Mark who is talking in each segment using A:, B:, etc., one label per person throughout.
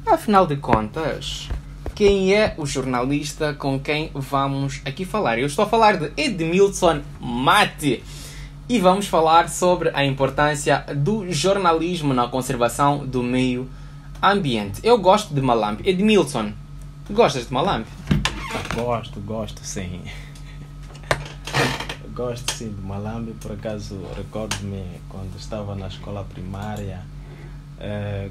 A: Afinal de contas, quem é o jornalista com quem vamos aqui falar? Eu estou a falar de Edmilson Mate e vamos falar sobre a importância do jornalismo na conservação do meio ambiente. Eu gosto de Malambe. Edmilson, gostas de Malambe?
B: Gosto sim. Gosto sim de Malambe. Por acaso recordo-me quando estava na escola primária,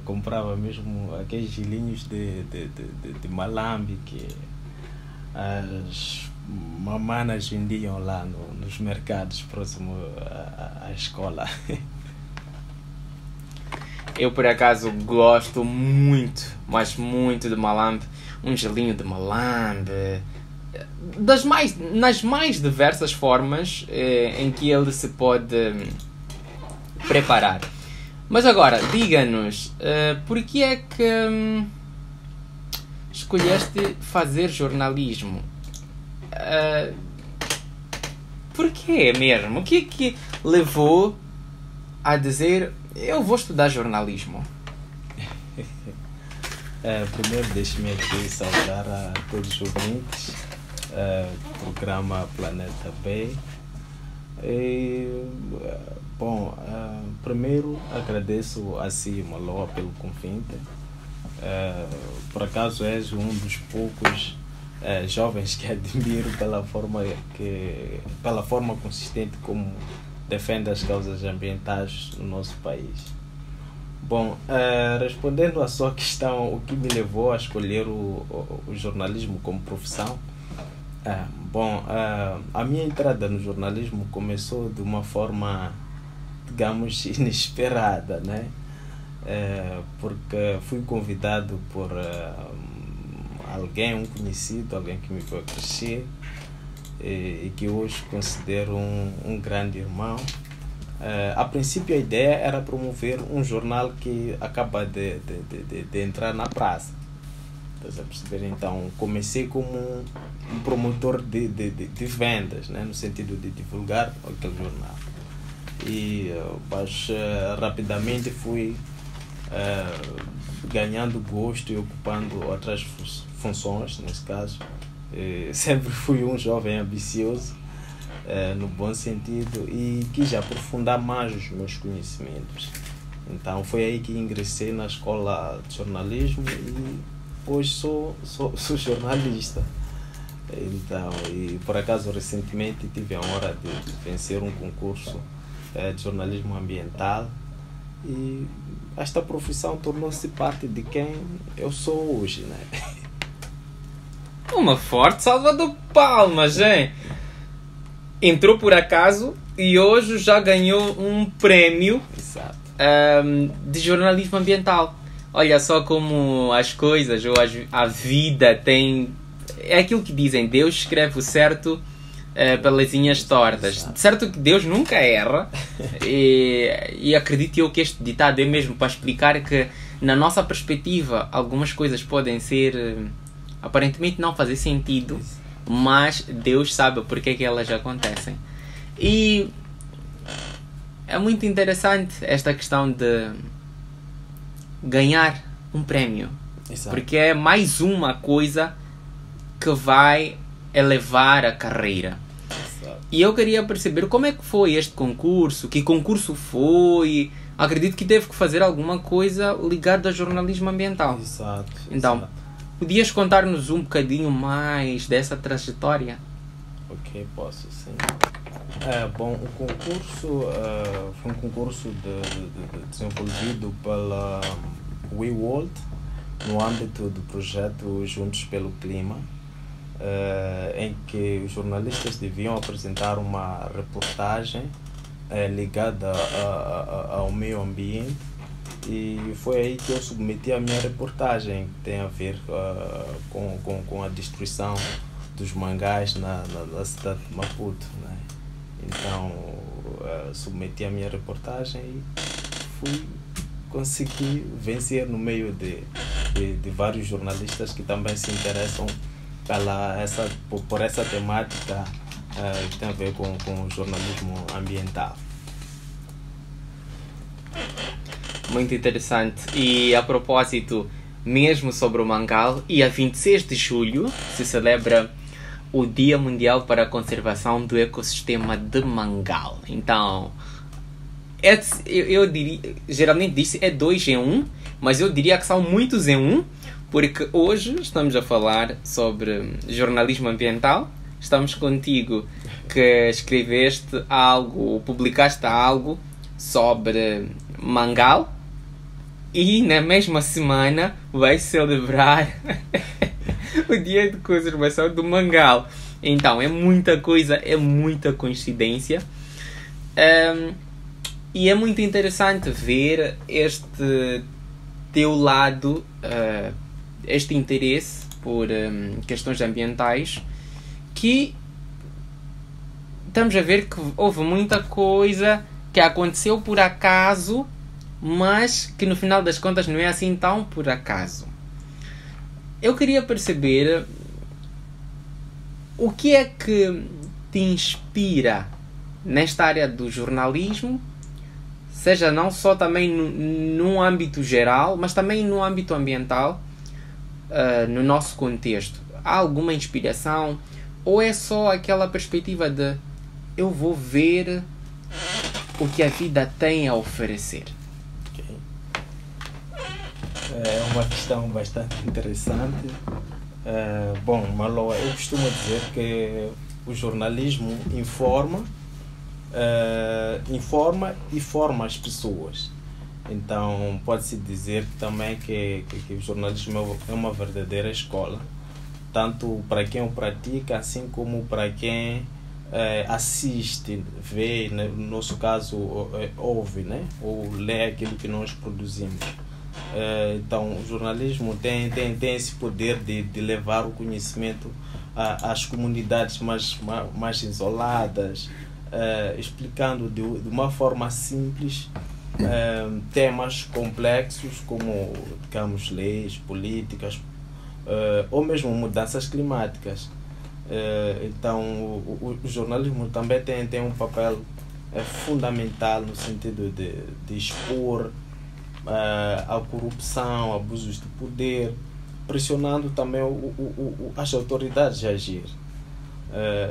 B: comprava mesmo aqueles gilinhos de Malambe que as mamanas vendiam lá nos mercados próximo à escola.
A: Eu por acaso gosto muito, mas muito de Malambe. Um gelinho de Malambe, nas mais diversas formas em que ele se pode preparar. Mas agora, diga-nos, por que é que escolheste fazer jornalismo? Por quê mesmo? O que é que levou a dizer, eu vou estudar jornalismo?
B: Primeiro deixe-me aqui saudar a todos os ouvintes do programa Planeta B. Primeiro agradeço a si, Maloa, pelo convite. Por acaso és um dos poucos jovens que admiro pela forma consistente como defende as causas ambientais no nosso país. Bom, respondendo à sua questão, o que me levou a escolher o jornalismo como profissão? A minha entrada no jornalismo começou de uma forma, digamos, inesperada, né? Porque fui convidado por alguém, um conhecido, alguém que me viu crescer e que hoje considero um grande irmão. A princípio a ideia era promover um jornal que acaba de entrar na praça. Estás a perceber? Então comecei como um promotor de vendas, né? No sentido de divulgar aquele jornal. Mas rapidamente fui ganhando gosto e ocupando outras funções, nesse caso. Sempre fui um jovem ambicioso, no bom sentido, e quis aprofundar mais os meus conhecimentos. Então foi aí que ingressei na escola de jornalismo e hoje sou jornalista. Então, e por acaso recentemente tive a honra de vencer um concurso de jornalismo ambiental e esta profissão tornou-se parte de quem eu sou hoje, né?
A: Uma forte salva de palmas, hein? Entrou por acaso e hoje já ganhou um prémio de jornalismo ambiental. Olha só como as coisas ou a vida tem... É aquilo que dizem, Deus escreve o certo pelas linhas tortas.
B: Exato.
A: Certo que Deus nunca erra e acredito eu que este ditado é mesmo para explicar que na nossa perspectiva algumas coisas podem ser aparentemente não fazer sentido, mas Deus sabe porque é que elas acontecem. E é muito interessante esta questão de ganhar um prémio.
B: Exato.
A: Porque é mais uma coisa que vai elevar a carreira.
B: Exato.
A: E eu queria perceber como é que foi este concurso, que concurso foi. Acredito que teve que fazer alguma coisa ligada ao jornalismo ambiental.
B: Exato.
A: Então, podias contar-nos um bocadinho mais dessa trajetória?
B: Ok, posso sim. O concurso foi um concurso desenvolvido pela WeWorld no âmbito do projeto Juntos pelo Clima, em que os jornalistas deviam apresentar uma reportagem ligada ao meio ambiente. E foi aí que eu submeti a minha reportagem, que tem a ver com a destruição dos mangás na cidade de Maputo, né? Então submeti a minha reportagem e consegui vencer no meio de vários jornalistas que também se interessam por essa temática que tem a ver com o jornalismo ambiental.
A: Muito interessante. E a propósito, mesmo sobre o mangal, e a 26 de julho se celebra o Dia Mundial para a Conservação do Ecossistema de Mangal. Então, eu diria, geralmente diz é 2 em 1, mas eu diria que são muitos em 1, porque hoje estamos a falar sobre jornalismo ambiental. Estamos contigo que escreveste algo, publicaste algo sobre mangal, e na mesma semana vai celebrar o Dia de Conservação do Mangal. Então é muita coisa, é muita coincidência. E é muito interessante ver este teu lado, este interesse por questões ambientais, que estamos a ver que houve muita coisa que aconteceu por acaso, mas que no final das contas não é assim tão por acaso. Eu queria perceber o que é que te inspira nesta área do jornalismo, seja não só também num âmbito geral, mas também no âmbito ambiental, no nosso contexto. Há alguma inspiração? Ou é só aquela perspectiva de eu vou ver o que a vida tem a oferecer?
B: Okay. É uma questão bastante interessante. Bom, Maloa, eu costumo dizer que o jornalismo informa e forma as pessoas. Então, pode-se dizer também que o jornalismo é uma verdadeira escola, tanto para quem o pratica, assim como para quem assiste, vê, né? No nosso caso, ouve, né? Ou lê aquilo que nós produzimos. Então, o jornalismo tem esse poder de levar o conhecimento às comunidades mais isoladas, explicando de uma forma simples temas complexos como, digamos, leis, políticas, ou mesmo mudanças climáticas. Então o jornalismo também tem um papel fundamental no sentido de expor a corrupção, abusos de poder, pressionando também as autoridades a agir.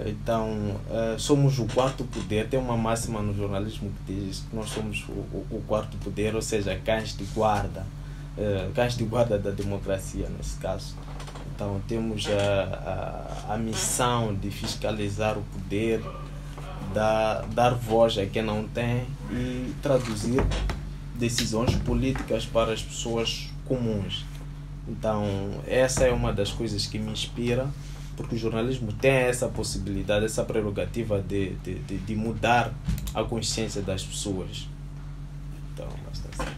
B: Então somos o quarto poder. Tem uma máxima no jornalismo que diz que nós somos o quarto poder, ou seja, cães de guarda da democracia nesse caso. Então temos a missão de fiscalizar o poder, dar voz a quem não tem e traduzir decisões políticas para as pessoas comuns. Então essa é uma das coisas que me inspira, porque o jornalismo tem essa possibilidade, essa prerrogativa de mudar a consciência das pessoas. Então, bastante.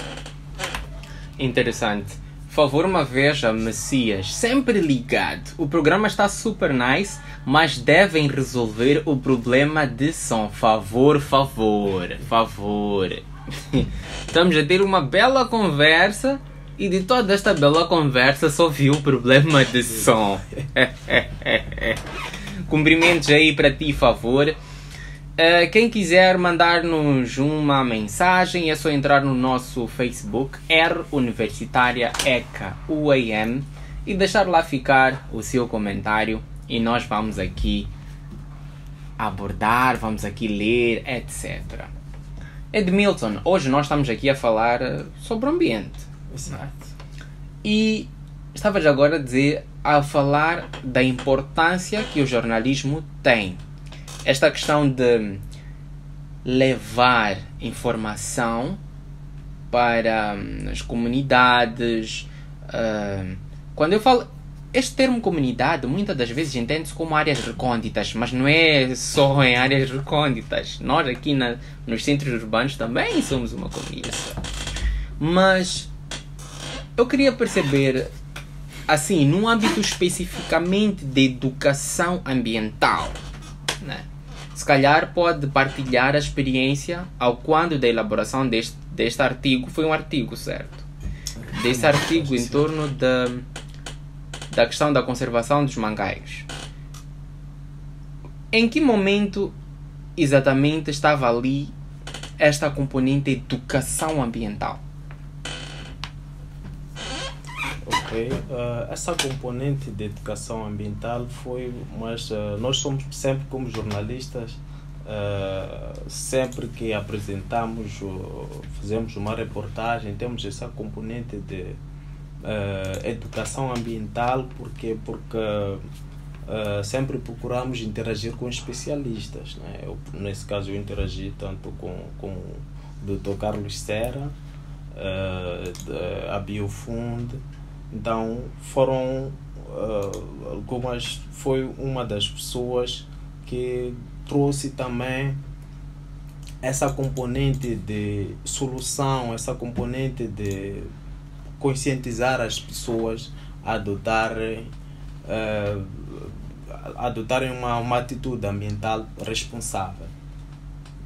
A: Interessante. Por favor, uma veja, Messias, sempre ligado. O programa está super nice, mas devem resolver o problema de som. Favor. Estamos a ter uma bela conversa e de toda esta bela conversa só vi o problema de som. Cumprimentos aí para ti, favor. Quem quiser mandar-nos uma mensagem é só entrar no nosso Facebook, R Universitária ECA UAM, e deixar lá ficar o seu comentário, e nós vamos aqui abordar, vamos aqui ler, etc. Edmilton, hoje nós estamos aqui a falar sobre o ambiente.
B: Exato.
A: E estavas agora a falar da importância que o jornalismo tem. Esta questão de levar informação para as comunidades. Quando eu falo este termo comunidade, muitas das vezes entende-se como áreas recônditas, mas não é só em áreas recônditas. Nós aqui nos centros urbanos também somos uma comunidade. Mas eu queria perceber, assim, num âmbito especificamente de educação ambiental, né? Se calhar pode partilhar a experiência ao quando da elaboração deste artigo. Foi um artigo, certo? Desse artigo em torno da questão da conservação dos mangaios. Em que momento exatamente estava ali esta componente de educação ambiental?
B: Ok. Essa componente de educação ambiental foi, mas nós somos sempre como jornalistas, sempre que apresentamos, fazemos uma reportagem, temos essa componente de educação ambiental, porque sempre procuramos interagir com especialistas, né? Nesse caso eu interagi tanto com o Dr. Carlos Serra, a Biofund. Então foi uma das pessoas que trouxe também essa componente de solução, essa componente de conscientizar as pessoas a adotarem uma atitude ambiental responsável.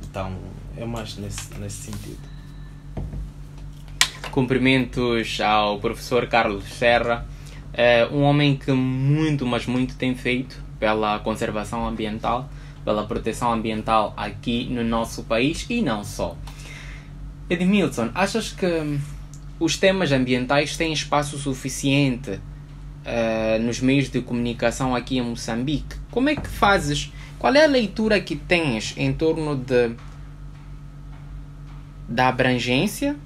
B: Então é mais nesse sentido.
A: Cumprimentos ao professor Carlos Serra, um homem que muito, mas muito tem feito pela conservação ambiental, pela proteção ambiental aqui no nosso país e não só. Edmilson, achas que os temas ambientais têm espaço suficiente nos meios de comunicação aqui em Moçambique? Como é que fazes? Qual é a leitura que tens em torno da abrangência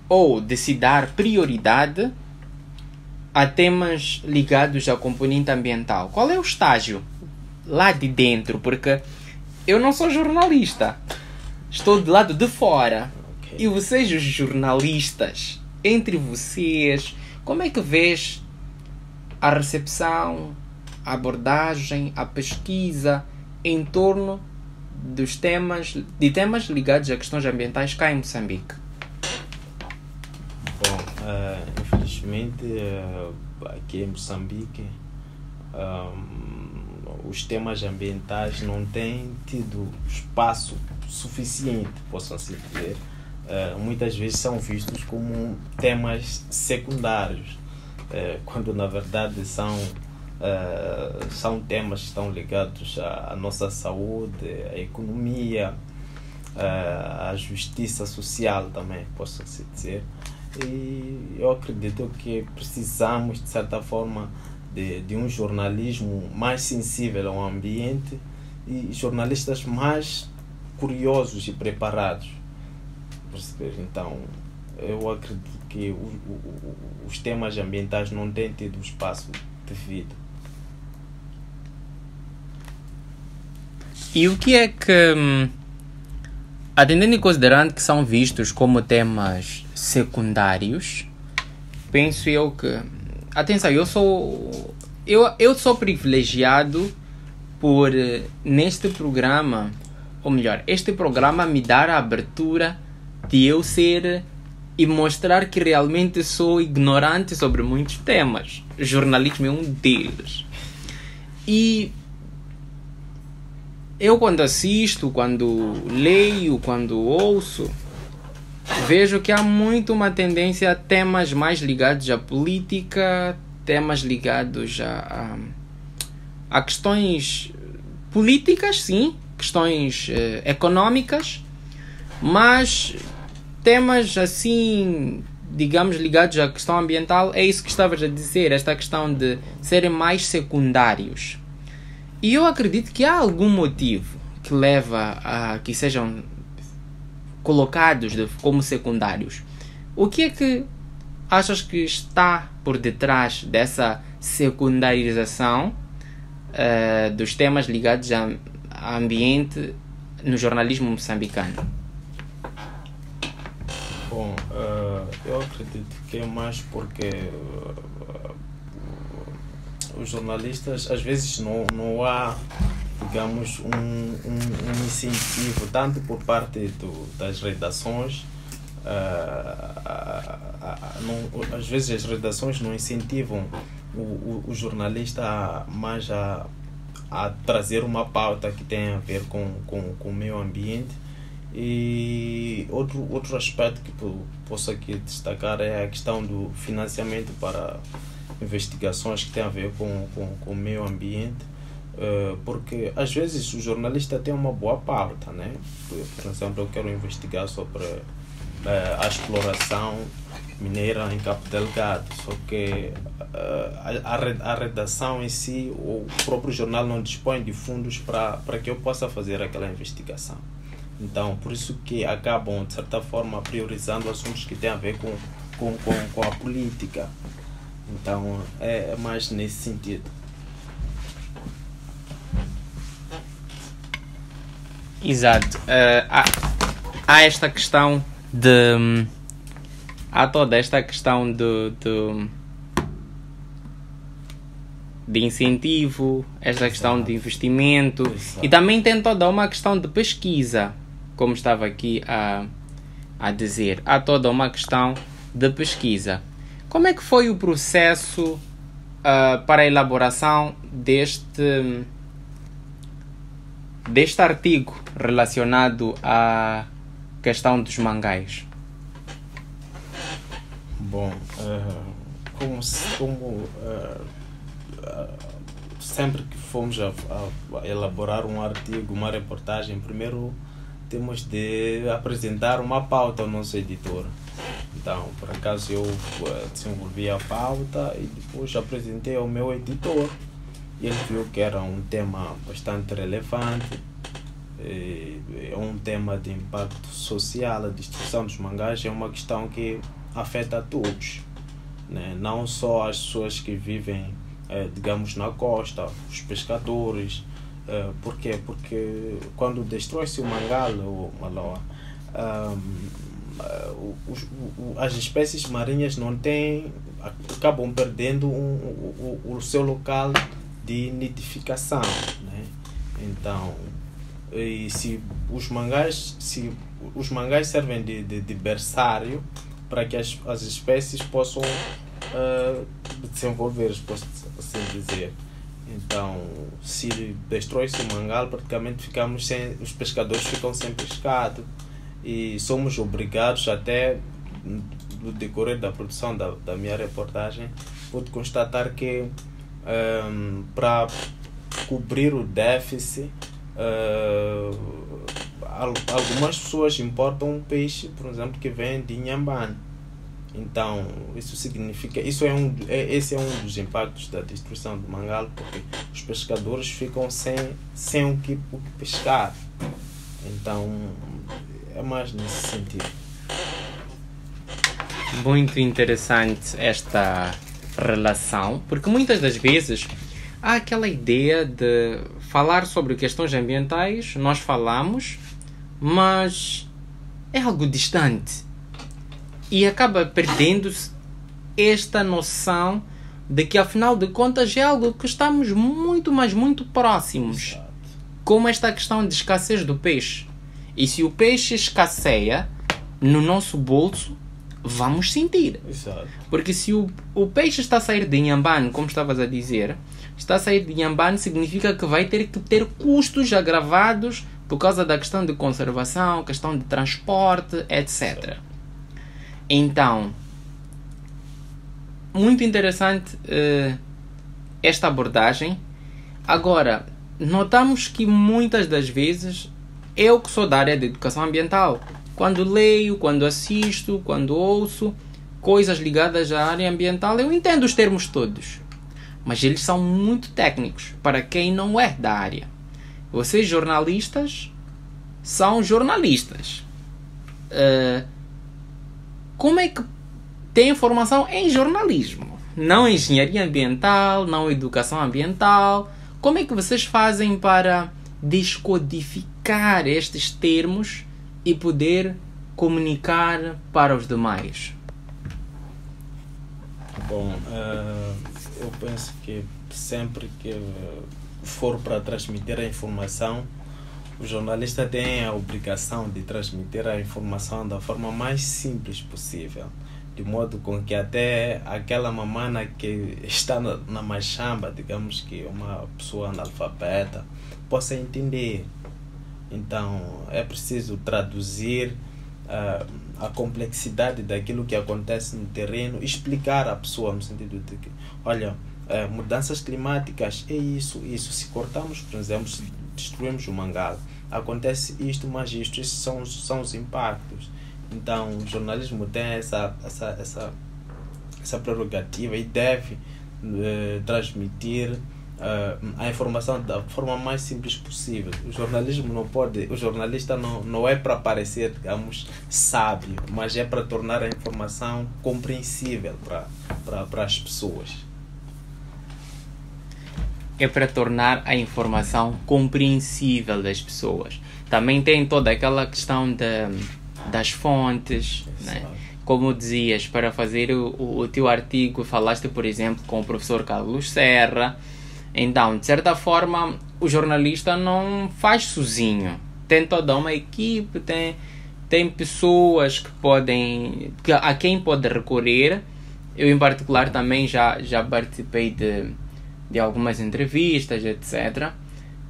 A: ou de se dar prioridade a temas ligados à componente ambiental? Qual é o estágio lá de dentro? Porque eu não sou jornalista, estou do lado de fora.
B: Okay.
A: E vocês, os jornalistas, entre vocês, como é que vês a recepção, a abordagem, a pesquisa em torno de temas ligados a questões ambientais cá em Moçambique?
B: Bom, infelizmente aqui em Moçambique os temas ambientais não têm tido espaço suficiente, posso assim dizer. Muitas vezes são vistos como temas secundários, quando na verdade são temas que estão ligados à nossa saúde, à economia, à justiça social também, posso assim dizer. E eu acredito que precisamos, de certa forma, de um jornalismo mais sensível ao ambiente e jornalistas mais curiosos e preparados. Perceber? Então, eu acredito que os temas ambientais não têm tido o espaço devido.
A: E o que é que, atendendo e considerando que são vistos como temas secundários, penso eu que... Atenção, eu sou privilegiado por, neste programa, ou melhor, este programa me dar a abertura de eu ser e mostrar que realmente sou ignorante sobre muitos temas. O jornalismo é um deles. E eu, quando assisto, quando leio, quando ouço, vejo que há muito uma tendência a temas mais ligados à política, temas ligados a questões políticas, sim, questões económicas, mas temas assim, digamos, ligados à questão ambiental, é isso que estavas a dizer, esta questão de serem mais secundários. E eu acredito que há algum motivo que leva a que sejam colocados como secundários. O que é que achas que está por detrás dessa secundarização dos temas ligados a ambiente no jornalismo moçambicano?
B: Bom, eu acredito que é mais porque os jornalistas, às vezes não há, digamos, um incentivo tanto por parte das redações. Às vezes as redações não incentivam o jornalista mais a trazer uma pauta que tem a ver com o meio ambiente. E outro aspecto que posso aqui destacar é a questão do financiamento para investigações que têm a ver com o meio ambiente, porque às vezes o jornalista tem uma boa pauta, né? Por exemplo, eu quero investigar sobre a exploração mineira em Cabo Delgado. Só que a redação em si, o próprio jornal não dispõe de fundos para que eu possa fazer aquela investigação. Então, por isso que acabam, de certa forma, priorizando assuntos que têm a ver com a política. Então, é mais nesse sentido.
A: Exato. Há esta questão de... Há toda esta questão de incentivo, esta questão de investimento. Exato. E também tem toda uma questão de pesquisa, como estava aqui a dizer. Há toda uma questão de pesquisa. Como é que foi o processo para a elaboração deste artigo relacionado à questão dos mangás?
B: Bom, sempre que fomos a elaborar um artigo, uma reportagem, primeiro temos de apresentar uma pauta ao nosso editor. Então, por acaso, eu desenvolvi a pauta e depois apresentei ao meu editor. Ele viu que era um tema bastante relevante, é um tema de impacto social. A destruição dos mangás é uma questão que afeta a todos, né? Não só as pessoas que vivem, digamos, na costa, os pescadores. Por quê? Porque quando destrói-se o mangal ou maloa, as espécies marinhas não têm, acabam perdendo o seu local de nidificação, né? Então, se os mangás servem de berçário para que as espécies possam desenvolver, posso assim dizer. Então, se destrói-se o mangal, praticamente os pescadores ficam sem pescado e somos obrigados, até no decorrer da produção da minha reportagem, pude constatar que para cobrir o déficit, algumas pessoas importam peixe, por exemplo, que vem de Inhambane. Então, isso significa, esse é um dos impactos da destruição do mangal, porque os pescadores ficam sem o que pescar. Então, é mais nesse sentido.
A: Muito interessante esta relação, porque muitas das vezes há aquela ideia de falar sobre questões ambientais, nós falamos, mas é algo distante. E acaba perdendo-se esta noção de que, afinal de contas, é algo que estamos muito, mas muito próximos.
B: Exato.
A: Como esta questão de escassez do peixe. E se o peixe escasseia no nosso bolso, vamos sentir.
B: Exato.
A: Porque se o peixe está a sair de Inhambane, como estavas a dizer, está a sair de Inhambane, significa que vai ter que ter custos agravados por causa da questão de conservação, questão de transporte, etc. Então, muito interessante esta abordagem. Agora, notamos que muitas das vezes, eu que sou da área de educação ambiental, quando leio, quando assisto, quando ouço coisas ligadas à área ambiental, eu entendo os termos todos, mas eles são muito técnicos para quem não é da área. Vocês, jornalistas, são jornalistas. Como é que tem formação em jornalismo? Não engenharia ambiental, não educação ambiental. Como é que vocês fazem para descodificar estes termos e poder comunicar para os demais?
B: Bom, eu penso que sempre que for para transmitir a informação, o jornalista tem a obrigação de transmitir a informação da forma mais simples possível, de modo com que até aquela mamana que está na machamba, digamos que uma pessoa analfabeta, possa entender. Então, é preciso traduzir a complexidade daquilo que acontece no terreno, explicar à pessoa no sentido de que, olha, mudanças climáticas é isso. Se cortamos, por exemplo, destruímos o mangal, acontece isto, mas estes são os impactos. Então, o jornalismo tem essa prerrogativa e deve transmitir a informação da forma mais simples possível. O jornalista não é para parecer, digamos, sábio, mas é para tornar a informação compreensível para as pessoas.
A: É para tornar a informação compreensível das pessoas. Também tem toda aquela questão das fontes, né? Como dizias, para fazer o teu artigo, falaste, por exemplo, com o professor Carlos Serra. Então, de certa forma, o jornalista não faz sozinho. Tem toda uma equipe, tem pessoas a quem pode recorrer. Eu, em particular, também já participei de algumas entrevistas, etc.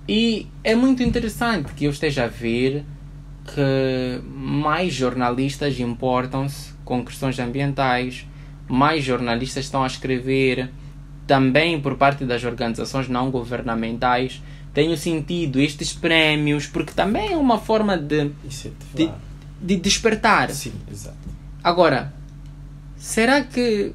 A: E é muito interessante que eu esteja a ver que mais jornalistas importam-se com questões ambientais, mais jornalistas estão a escrever, também por parte das organizações não governamentais. Tenho sentido estes prémios, porque também é uma forma de despertar.
B: Sim, exato.
A: Agora, será que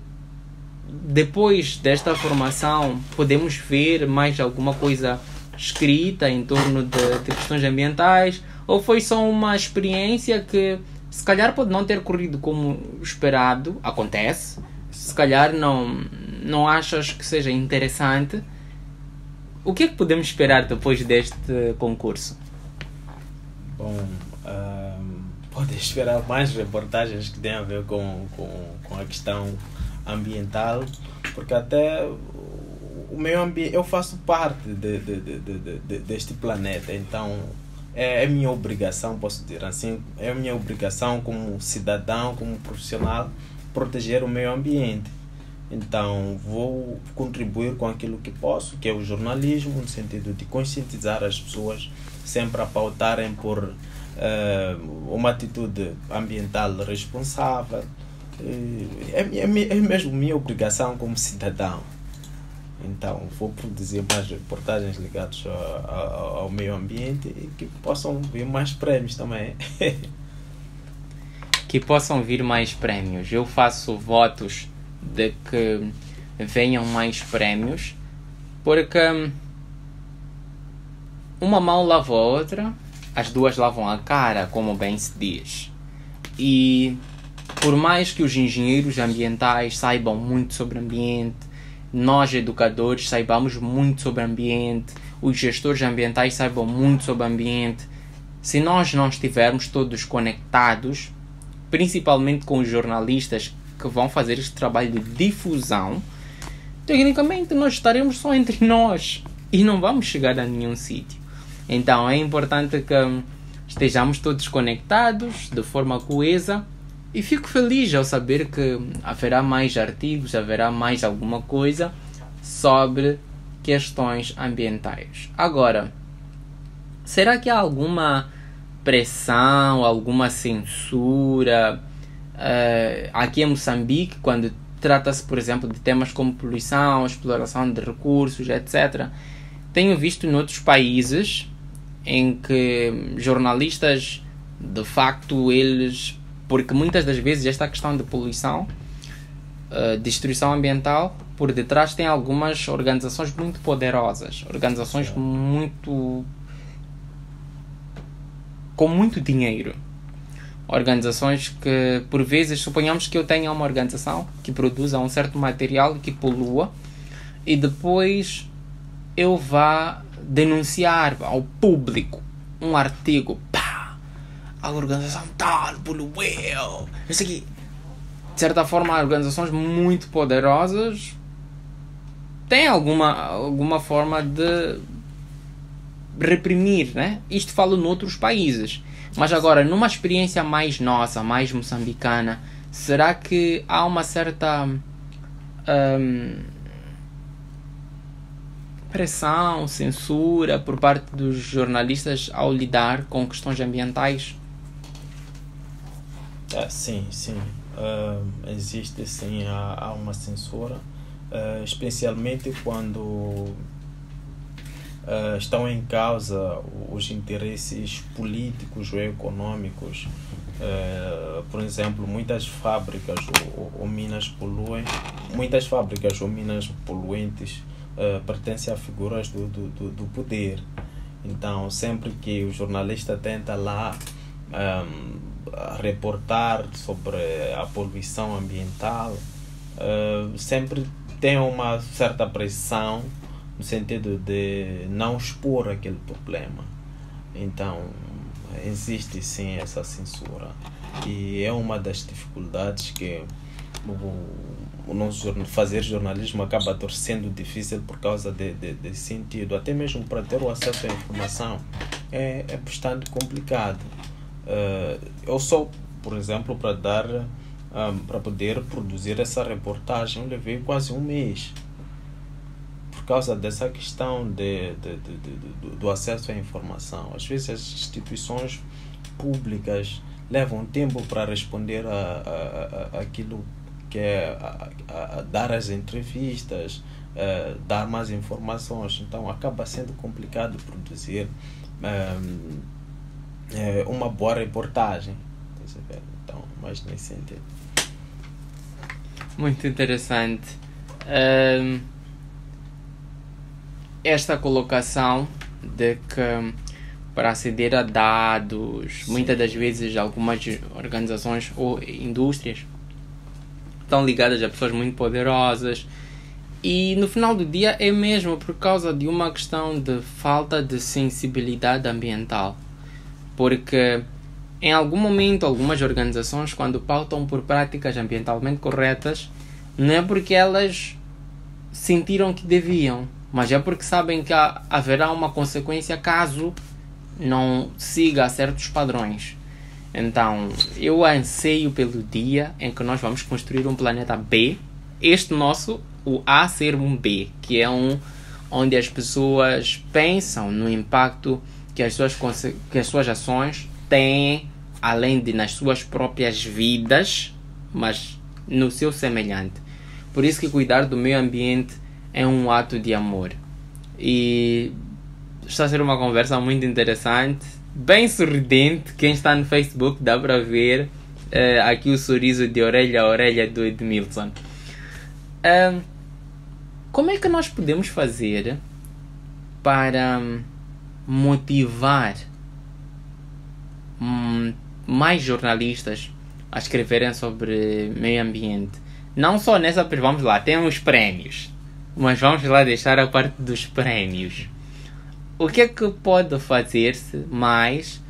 A: depois desta formação podemos ver mais alguma coisa escrita em torno de questões ambientais? Ou foi só uma experiência que se calhar pode não ter corrido como esperado? Acontece. Se calhar não achas que seja interessante. O que é que podemos esperar depois deste concurso?
B: Bom, pode esperar mais reportagens que têm a ver com a questão ambiental, porque até o meio ambiente, eu faço parte deste planeta, então é minha obrigação, posso dizer assim, é minha obrigação como cidadão, como profissional, proteger o meio ambiente. Então vou contribuir com aquilo que posso, que é o jornalismo, no sentido de conscientizar as pessoas sempre a pautarem por uma atitude ambiental responsável. É mesmo minha obrigação como cidadão. Então vou produzir mais reportagens ligadas ao meio ambiente e que possam vir mais prémios também.
A: Que possam vir mais prémios. Eu faço votos de que venham mais prémios, porque uma mão lava a outra, as duas lavam a cara, como bem se diz. E por mais que os engenheiros ambientais saibam muito sobre ambiente, nós educadores saibamos muito sobre ambiente, os gestores ambientais saibam muito sobre ambiente, se nós não estivermos todos conectados, principalmente com os jornalistas que vão fazer este trabalho de difusão, tecnicamente nós estaremos só entre nós e não vamos chegar a nenhum sítio. Então é importante que estejamos todos conectados de forma coesa, e fico feliz ao saber que haverá mais artigos, haverá mais alguma coisa sobre questões ambientais. Agora, será que há alguma pressão, alguma censura aqui em Moçambique, quando trata-se, por exemplo, de temas como poluição, exploração de recursos, etc. Tenho visto em outros países em que jornalistas, de facto, eles... Porque muitas das vezes esta questão de poluição, destruição ambiental, por detrás tem algumas organizações muito poderosas, organizações com muito dinheiro. Organizações que, por vezes, suponhamos que eu tenha uma organização que produza um certo material que polua e depois eu vá denunciar ao público um artigo, a organização tal poluiu, isso aqui. De certa forma, organizações muito poderosas têm alguma forma de reprimir, né? Isto falo noutros países. Mas agora, numa experiência mais nossa, mais moçambicana, será que há uma certa pressão, censura por parte dos jornalistas ao lidar com questões ambientais?
B: Sim. Existe sim, há uma censura, especialmente quando estão em causa os interesses políticos ou econômicos Por exemplo, muitas fábricas ou minas poluem, muitas fábricas ou minas poluentes pertencem a figuras do poder. Então, sempre que o jornalista tenta lá reportar sobre a poluição ambiental, sempre tem uma certa pressão no sentido de não expor aquele problema. Então, existe sim essa censura, e é uma das dificuldades que o nosso fazer jornalismo acaba sendo difícil por causa de sentido, até mesmo para ter o acesso à informação é bastante complicado. Eu só, por exemplo, para poder produzir essa reportagem, eu levei quase um mês por causa dessa questão do acesso à informação. Às vezes as instituições públicas levam tempo para responder a aquilo que é dar as entrevistas, dar mais informações. Então acaba sendo complicado produzir uma boa reportagem. Então, mas nesse sentido.
A: Muito interessante. Esta colocação de que para aceder a dados, sim, muitas das vezes algumas organizações ou indústrias estão ligadas a pessoas muito poderosas, e no final do dia é mesmo por causa de uma questão de falta de sensibilidade ambiental, porque em algum momento algumas organizações, quando pautam por práticas ambientalmente corretas, não é porque elas sentiram que deviam, mas é porque sabem que haverá uma consequência caso não siga certos padrões. Então, eu anseio pelo dia em que nós vamos construir um planeta B, este nosso, o A ser um B, que é onde as pessoas pensam no impacto que as suas ações têm, além de nas suas próprias vidas, mas no seu semelhante. Por isso que cuidar do meio ambiente é um ato de amor. E está a ser uma conversa muito interessante, bem sorridente. Quem está no Facebook dá para ver aqui o sorriso de orelha a orelha do Edmilson. Como é que nós podemos fazer para motivar mais jornalistas a escreverem sobre meio ambiente? Não só nessa, vamos lá, tem uns prémios, mas vamos lá deixar a parte dos prémios. O que é que pode fazer-se mais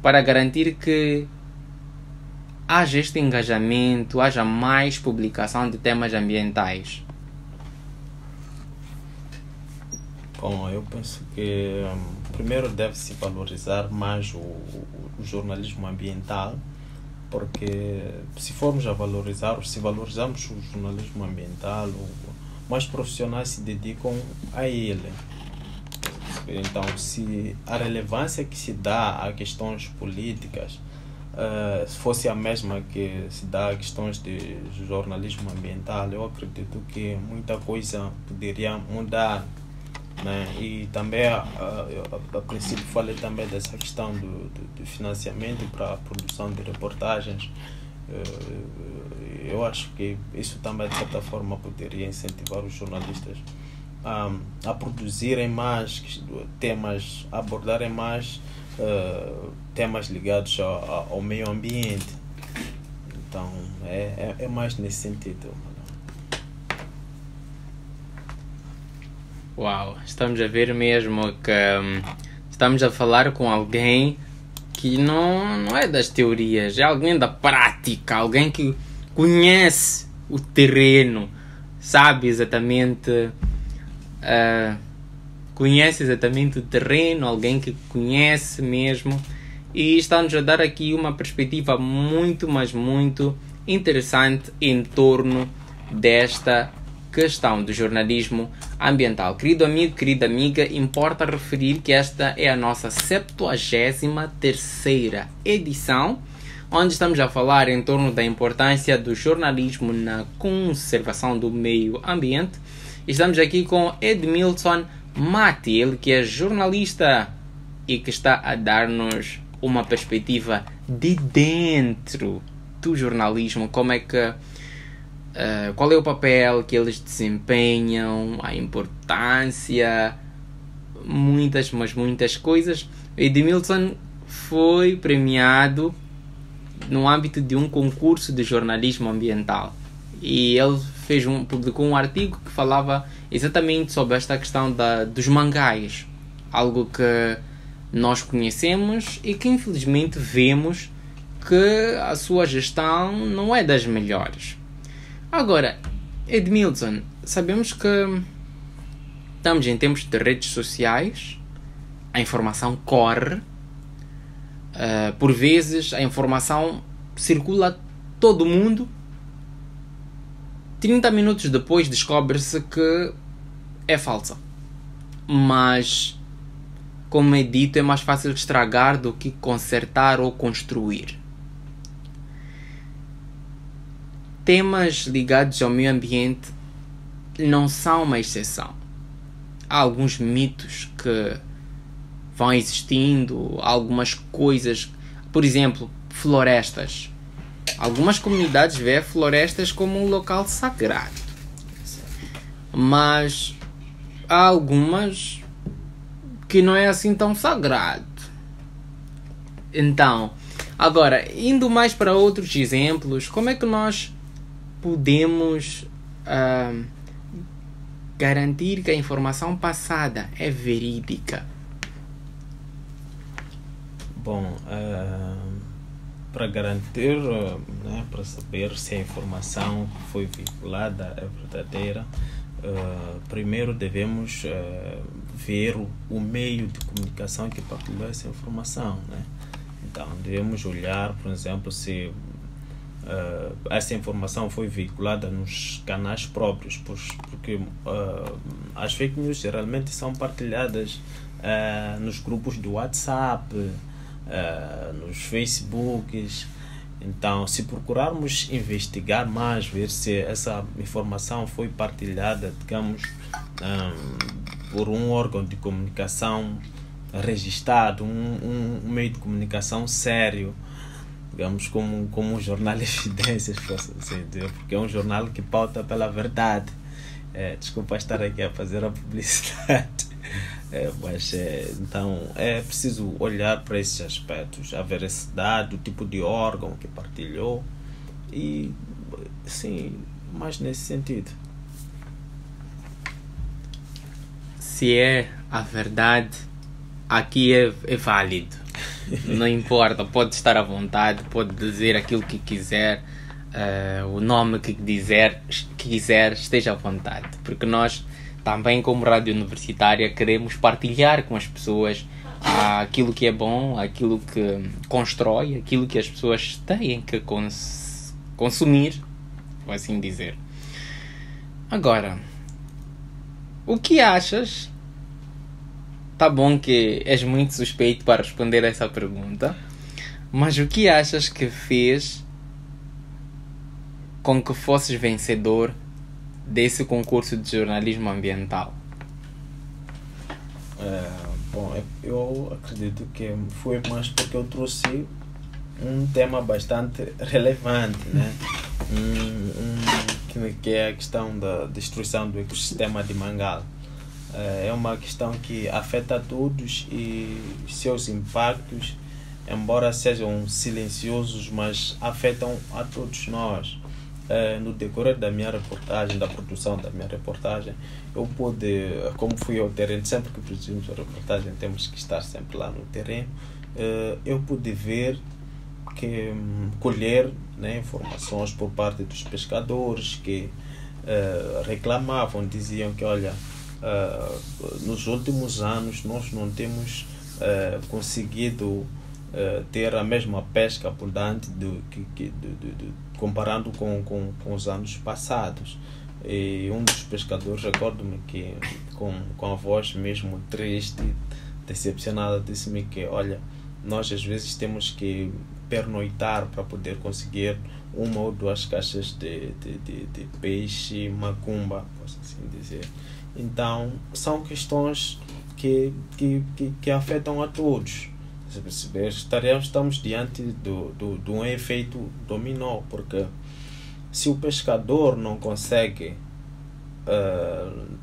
A: para garantir que haja este engajamento, haja mais publicação de temas ambientais?
B: Bom, eu penso que primeiro deve-se valorizar mais o jornalismo ambiental, porque se formos a valorizar, se valorizarmos o jornalismo ambiental, mais profissionais se dedicam a ele. Então, se a relevância que se dá a questões políticas fosse a mesma que se dá a questões de jornalismo ambiental, eu acredito que muita coisa poderia mudar, né? E também, a princípio, falei também dessa questão do financiamento para a produção de reportagens. Eu acho que isso também, de certa forma, poderia incentivar os jornalistas a produzirem mais temas, a abordarem mais temas ligados ao meio ambiente. Então, é mais nesse sentido.
A: Uau, estamos a ver mesmo que estamos a falar com alguém que não é das teorias, é alguém da prática, alguém que conhece o terreno, sabe exatamente, o terreno, alguém que conhece mesmo, e está-nos a dar aqui uma perspectiva muito, mas muito interessante em torno desta questão do jornalismo ambiental. Querido amigo, querida amiga, importa referir que esta é a nossa 73ª edição, onde estamos a falar em torno da importância do jornalismo na conservação do meio ambiente. Estamos aqui com Edmilson Mati, ele que é jornalista e que está a dar-nos uma perspectiva de dentro do jornalismo, como é que qual é o papel que eles desempenham, a importância, muitas coisas. Edmilson foi premiado no âmbito de um concurso de jornalismo ambiental e ele publicou um artigo que falava exatamente sobre esta questão dos mangás, algo que nós conhecemos e que infelizmente vemos que a sua gestão não é das melhores. Agora, Edmilson, sabemos que estamos em tempos de redes sociais, a informação corre, por vezes a informação circula a todo mundo, 30 minutos depois descobre-se que é falsa. Mas, como é dito, é mais fácil estragar do que consertar ou construir. Temas ligados ao meio ambiente não são uma exceção. Há alguns mitos que vão existindo, algumas coisas, por exemplo, florestas. Algumas comunidades veem florestas como um local sagrado, mas há algumas que não é assim tão sagrado. Então, agora, indo mais para outros exemplos, como é que nós podemos garantir que a informação passada é verídica?
B: Bom, para garantir, né, para saber se a informação que foi veiculada é verdadeira, primeiro devemos ver o meio de comunicação que partilhou essa informação, né? Então, devemos olhar, por exemplo, se essa informação foi veiculada nos canais próprios, porque as fake news geralmente são partilhadas nos grupos do WhatsApp, nos Facebooks. Então, se procurarmos investigar mais, ver se essa informação foi partilhada, digamos, por um órgão de comunicação registrado, um meio de comunicação sério, digamos, como um jornal Evidências, posso assim dizer, porque é um jornal que pauta pela verdade. Desculpa estar aqui a fazer a publicidade. Mas então é preciso olhar para esses aspectos, a veracidade, o tipo de órgão que partilhou e sim, mais nesse sentido.
A: Se é a verdade, aqui é válido. Não importa, pode estar à vontade, pode dizer aquilo que quiser, o nome que quiser, esteja à vontade, porque nós também, como rádio universitária, queremos partilhar com as pessoas aquilo que é bom, aquilo que constrói, aquilo que as pessoas têm que consumir, vou assim dizer. Agora, o que achas? Tá bom que és muito suspeito para responder essa pergunta, mas o que achas que fez com que fosses vencedor desse concurso de jornalismo ambiental?
B: Bom, eu acredito que foi mais porque eu trouxe um tema bastante relevante, né? Que é a questão da destruição do ecossistema de Mangal. É uma questão que afeta a todos e seus impactos, embora sejam silenciosos, mas afetam a todos nós. No decorrer da minha reportagem, da produção da minha reportagem, eu pude, como fui ao terreno, sempre que produzimos a reportagem temos que estar sempre lá no terreno, eu pude ver, colher, né, informações por parte dos pescadores que reclamavam, diziam que, olha, nos últimos anos nós não temos conseguido ter a mesma pesca abundante comparando com os anos passados. E um dos pescadores, recordo-me que com a voz mesmo triste, decepcionada, disse-me que, olha, nós às vezes temos que pernoitar para poder conseguir uma ou duas caixas de peixe macumba, posso assim dizer. Então, são questões que afetam a todos, Você perceber? Estamos diante de um efeito dominó, porque se o pescador não consegue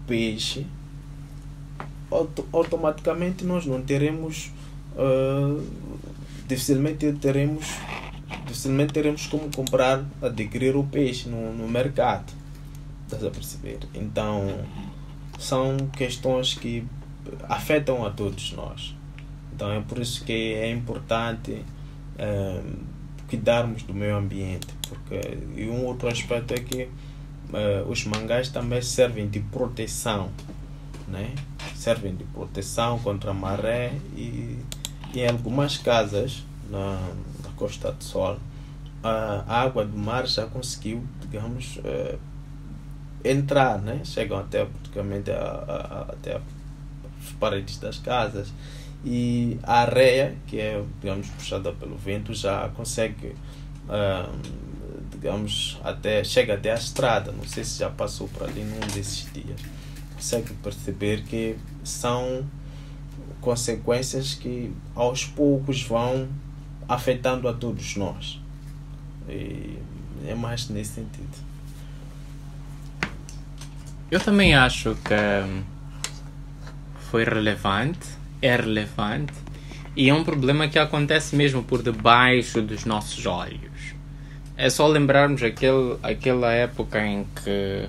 B: peixe, automaticamente nós não teremos, dificilmente teremos como comprar, adquirir o peixe no mercado. Estás a perceber? Então são questões que afetam a todos nós. Então é por isso que é importante cuidarmos do meio ambiente, e um outro aspecto é que os mangás também servem de proteção, né? Servem de proteção contra a maré, e em algumas casas na Costa do Sol a água do mar já conseguiu, digamos, entrar, né? Chegam até praticamente até as paredes das casas, e a areia, que é, digamos, puxada pelo vento, já consegue, digamos, chega até a estrada. Não sei se já passou por ali num desses dias. Consegue perceber que são consequências que aos poucos vão afetando a todos nós, e é mais nesse sentido.
A: Eu também acho que foi relevante, é relevante, e é um problema que acontece mesmo por debaixo dos nossos olhos. É só lembrarmos aquela época em que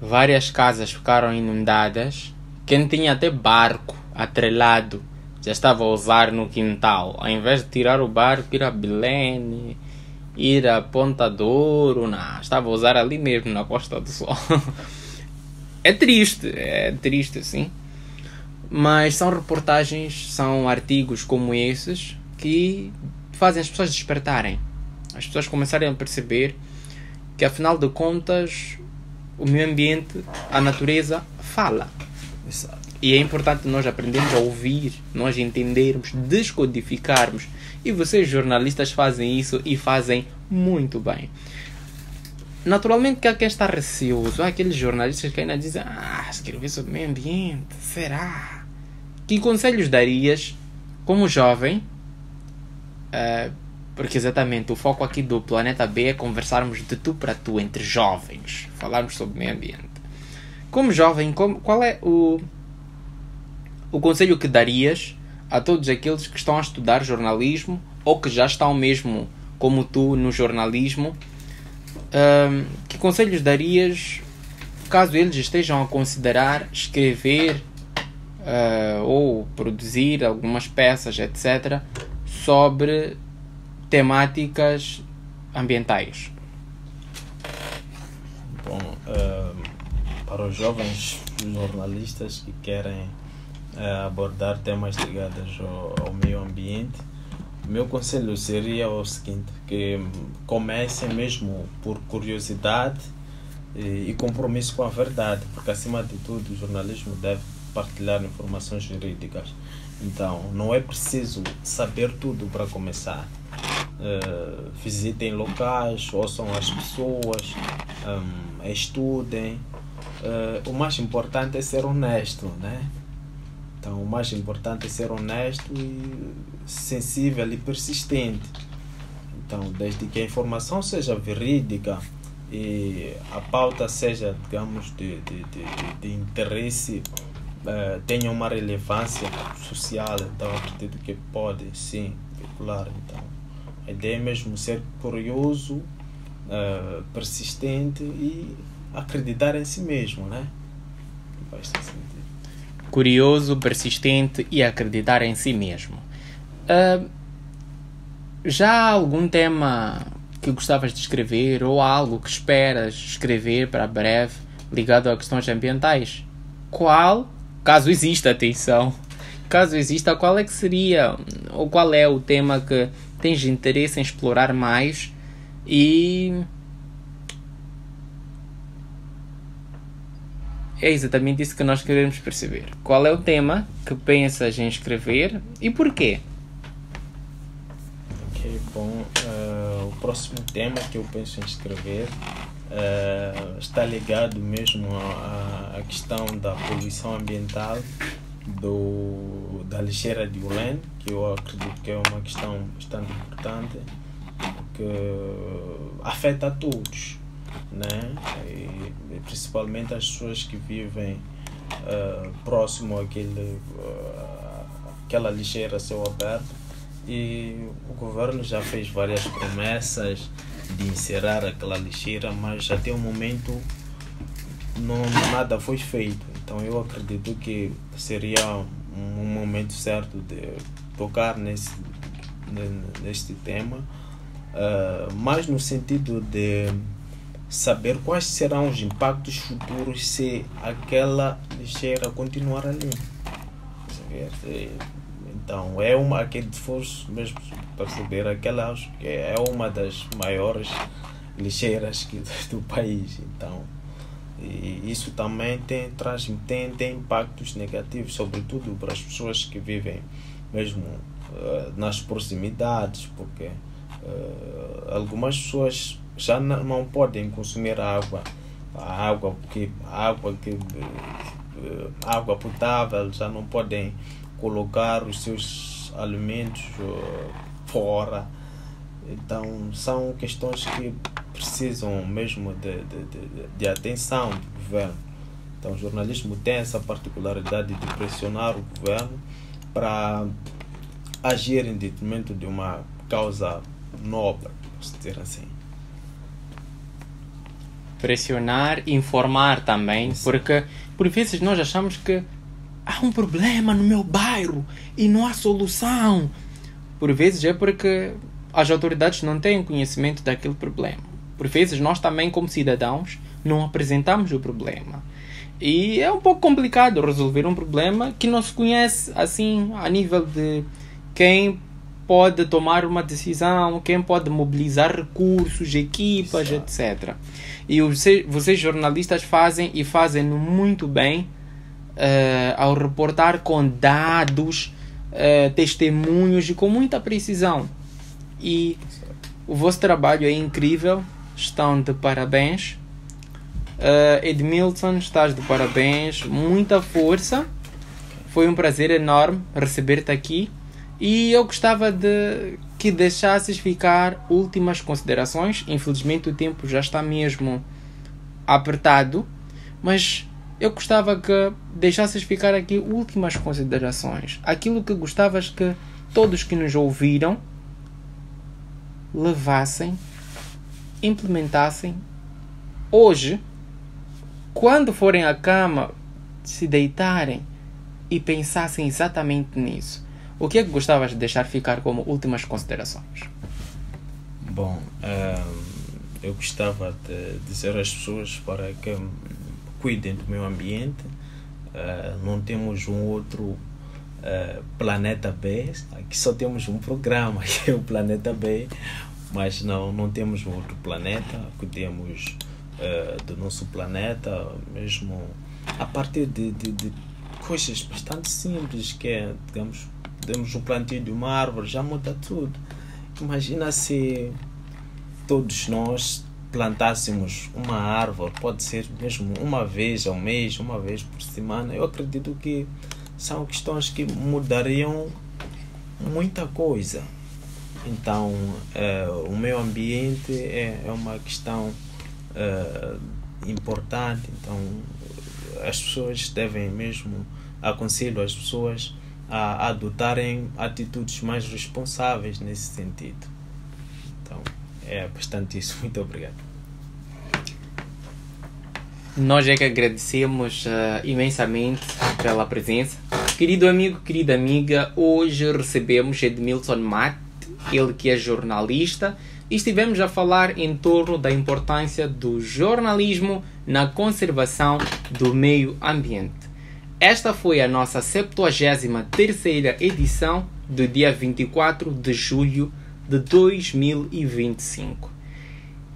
A: várias casas ficaram inundadas. Quem tinha até barco atrelado já estava a usar no quintal, ao invés de tirar o barco, ir a Belém, ir a Ponta Douro, não, estava a usar ali mesmo na Costa do Sol. É triste sim, mas são reportagens, são artigos como esses que fazem as pessoas despertarem, as pessoas começarem a perceber que, afinal de contas, o meio ambiente, a natureza fala.
B: Exato.
A: E é importante nós aprendermos a ouvir, nós entendermos, descodificarmos. E vocês, jornalistas, fazem isso e fazem muito bem. Naturalmente que há quem está receoso. Há aqueles jornalistas que ainda dizem: escrever sobre o meio ambiente, será? Que conselhos darias como jovem? Porque exatamente o foco aqui do Planeta B é conversarmos de tu para tu, entre jovens. Falarmos sobre o meio ambiente. Como jovem, qual é o conselho que darias a todos aqueles que estão a estudar jornalismo, ou que já estão mesmo como tu no jornalismo? Que conselhos darias caso eles estejam a considerar escrever ou produzir algumas peças, etc., sobre temáticas ambientais?
B: Bom, para os jovens jornalistas que querem abordar temas ligados ao meio ambiente, meu conselho seria o seguinte: que comecem mesmo por curiosidade e compromisso com a verdade, porque acima de tudo o jornalismo deve partilhar informações verídicas. Então não é preciso saber tudo para começar. Visitem locais, ouçam as pessoas, estudem. O mais importante é ser honesto, né? Então o mais importante é ser honesto e sensível e persistente. Então, desde que a informação seja verídica e a pauta seja, digamos, de interesse, tenha uma relevância social, então acredito que pode sim circular. Então a ideia é mesmo ser curioso, persistente e acreditar em si mesmo, né? Faz sentido.
A: Curioso, persistente e acreditar em si mesmo. Já há algum tema que gostavas de escrever, ou algo que esperas escrever para breve ligado a questões ambientais? Qual, caso exista, atenção, caso exista, qual é que seria, ou qual é o tema que tens interesse em explorar mais? E é exatamente isso que nós queremos perceber. Qual é o tema que pensas em escrever e porquê?
B: Ok, bom, o próximo tema que eu penso em escrever está ligado mesmo à questão da poluição ambiental, da lixeira de Ulen, que eu acredito que é uma questão bastante importante, que afeta a todos, né? E principalmente as pessoas que vivem próximo àquela lixeira a céu aberto. E o governo já fez várias promessas de encerrar aquela lixeira, mas até o momento nada foi feito. Então eu acredito que seria um momento certo de tocar neste tema, mas no sentido de saber quais serão os impactos futuros se aquela lixeira continuar ali. Então é uma que fosse mesmo perceber, aquela é uma das maiores lixeiras do país. Então, e isso também tem impactos negativos, sobretudo para as pessoas que vivem mesmo nas proximidades, porque algumas pessoas já não podem consumir água potável, já não podem colocar os seus alimentos fora. Então são questões que precisam mesmo de atenção do governo. Então o jornalismo tem essa particularidade de pressionar o governo para agir em detrimento de uma causa nobre, posso dizer assim.
A: Pressionar, informar também, porque por vezes nós achamos que há um problema no meu bairro e não há solução. Por vezes é porque as autoridades não têm conhecimento daquele problema. Por vezes nós também, como cidadãos, não apresentamos o problema. E é um pouco complicado resolver um problema que não se conhece assim a nível de quem pode tomar uma decisão, quem pode mobilizar recursos, equipas, etc. E vocês jornalistas fazem muito bem ao reportar com dados, testemunhos e com muita precisão. E o vosso trabalho é incrível, estão de parabéns. Edmilson, estás de parabéns, muita força. Foi um prazer enorme receber-te aqui. E eu gostava de que deixasses ficar últimas considerações. Infelizmente o tempo já está mesmo apertado, mas eu gostava que deixasses ficar aqui últimas considerações. Aquilo que gostavas que todos que nos ouviram levassem, implementassem hoje, quando forem à cama, se deitarem e pensassem exatamente nisso. O que é que gostavas de deixar ficar como últimas considerações?
B: Bom, eu gostava de dizer às pessoas para que cuidem do meio ambiente. Não temos um outro planeta B. Aqui só temos um programa, que é o Planeta B, mas não temos um outro planeta. Cuidemos do nosso planeta, mesmo a partir de coisas bastante simples, que é, digamos, temos um plantio de uma árvore, já muda tudo. Imagina se todos nós plantássemos uma árvore, pode ser mesmo uma vez ao mês, uma vez por semana. Eu acredito que são questões que mudariam muita coisa. Então, o meio ambiente é uma questão importante. Então, as pessoas devem mesmo, aconselho as pessoas a adotarem atitudes mais responsáveis nesse sentido. Então, é bastante isso. Muito obrigado.
A: Nós é que agradecemos imensamente pela presença. Querido amigo, querida amiga, hoje recebemos Edmilson Mate, ele que é jornalista, e estivemos a falar em torno da importância do jornalismo na conservação do meio ambiente. Esta foi a nossa 73ª edição do dia 24 de julho de 2025.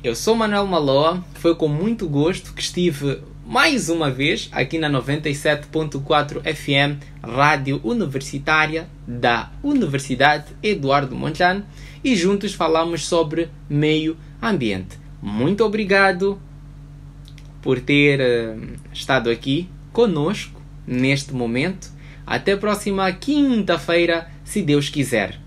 A: Eu sou Manuel Maloa, foi com muito gosto que estive mais uma vez aqui na 97.4 FM, Rádio Universitária da Universidade Eduardo Mondlane, e juntos falamos sobre meio ambiente. Muito obrigado por ter estado aqui conosco neste momento. Até a próxima quinta-feira, se Deus quiser.